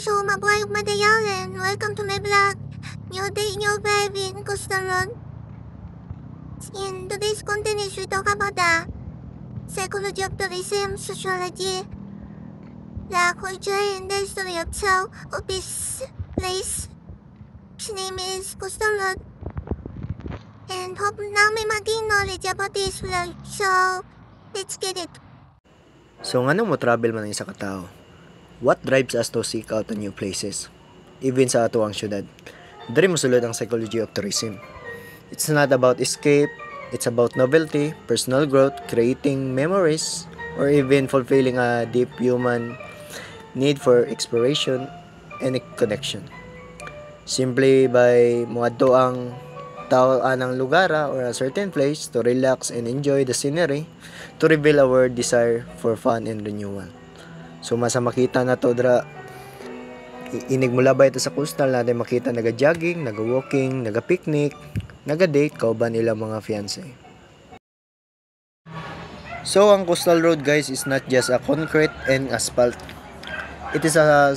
gusto mabuhay ug madayalan. Welcome to my vlog. New day, new vibe in Coastal Road. In today's content is we talk about the psychology of tourism, sociology, the culture and the history of this place. His name is Coastal Road. And hope na may maging knowledge about this vlog. So, let's get it. So nga mo travel man ang isa ka tao? What drives us to seek out new places? Even sa ato ang syudad. Dari mo sulod ang psychology of tourism. It's not about escape, it's about novelty, personal growth, creating memories, or even fulfilling a deep human need for exploration and connection. Simply by muadto ang tao anang lugar or a certain place to relax and enjoy the scenery, to reveal our desire for fun and renewal. So masa makita na to dra inig mula ba ito sa coastal natin makita naga-jogging, naga-walking, naga-picnic, naga-date kauban ilang mga fiancé. So ang coastal road guys is not just a concrete and asphalt. It is a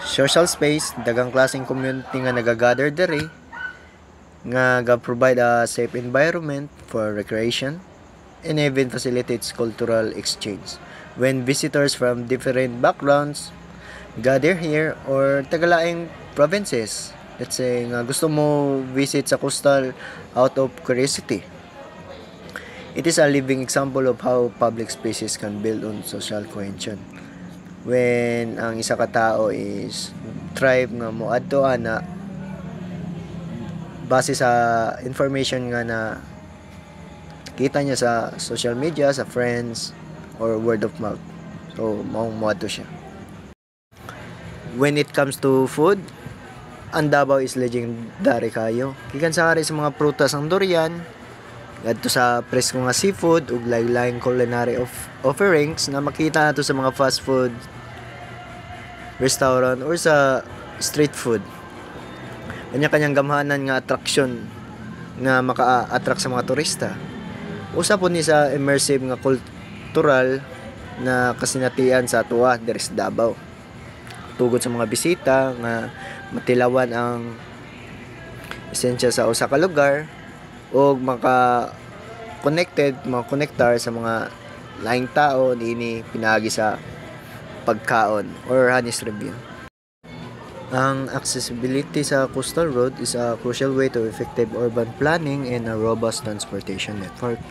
social space, dagang klaseng community nga naga-gather dere nga ga-provide a safe environment for recreation and even facilitates cultural exchange. When visitors from different backgrounds gather here or tagalaing provinces, let's say nga gusto mo visit sa coastal out of curiosity, it is a living example of how public spaces can build on social cohesion. When ang isa ka tao is tribe nga moadto ana base sa information nga na kita niya sa social media, sa friends, or word of mouth. So, maong moadto siya. When it comes to food, ang Davao is legendary kayo. Kikan sa sa mga prutas ang durian, adto sa presko nga seafood, ug lain-laing culinary offerings na makita nato sa mga fast food restaurant or sa street food. Kanya-kanyang gamhanan nga attraction nga maka-attract sa mga turista. Usa po ni sa immersive nga cultural na kasinatian sa atuwa diri sa Davao. Tugod sa mga bisita nga matilawan ang esensya sa usa ka lugar o maka-connectar sa mga laing tao niini pinaagi sa pagkaon or honest review. Ang accessibility sa coastal road is a crucial way to effective urban planning and a robust transportation network.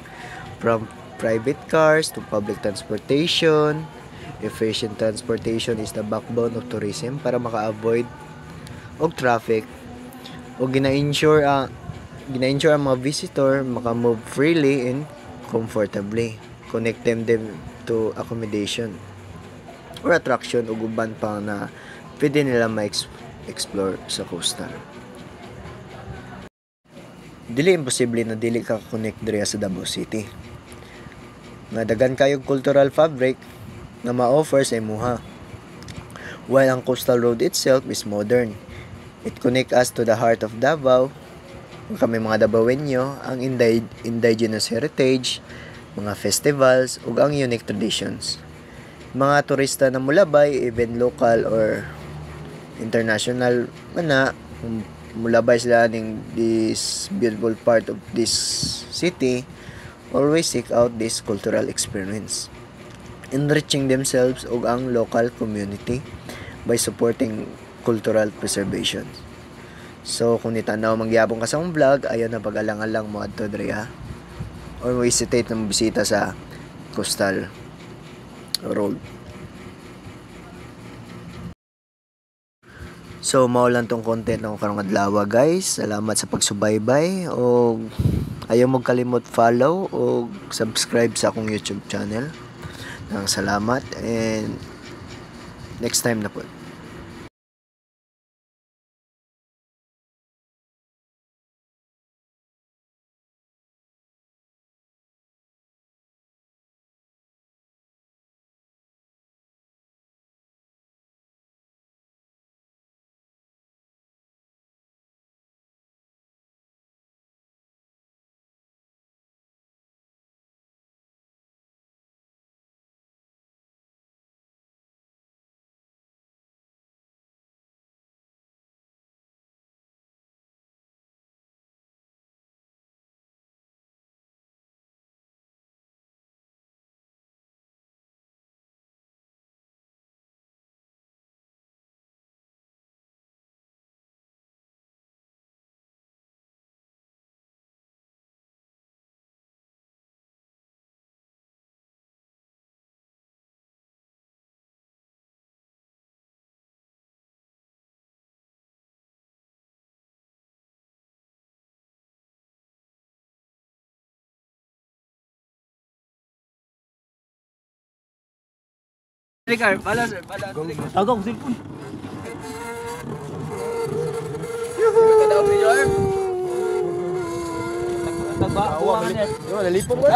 From private cars to public transportation, efficient transportation is the backbone of tourism para maka-avoid og traffic o gina-ensure ang mga visitor maka-move freely and comfortably. Connect them to accommodation or attraction o uban pa na pwede nila ma-explore sa coastal. Dili imposible na dili ka connect diri sa Davao City. Nga daghan kayog cultural fabric na ma-offer sa imuha. While ang coastal road itself is modern, it connect us to the heart of Davao. Kami mga Davaoenyo, ang indigenous heritage, mga festivals, ug ang unique traditions. Mga turista na mulabay, even local or international man mulabay sila ning this beautiful part of this city, always seek out this cultural experience, enriching themselves ug ang local community by supporting cultural preservation. So kung nitanaw mangyabong ka sa akong vlog, ayaw na pag-alang-alang mo adto diri or mo hesitate na bisita sa coastal road. So mao lang tong content ng karong adlaw guys. Salamat sa pagsubaybay o ayaw mo kalimot follow o subscribe sa akong YouTube channel. Salamat and next time na po. Ricard, bala sir, bala. Agaw, cellphone. Kadaog ni Jorm. Tagba, Nalipong mo.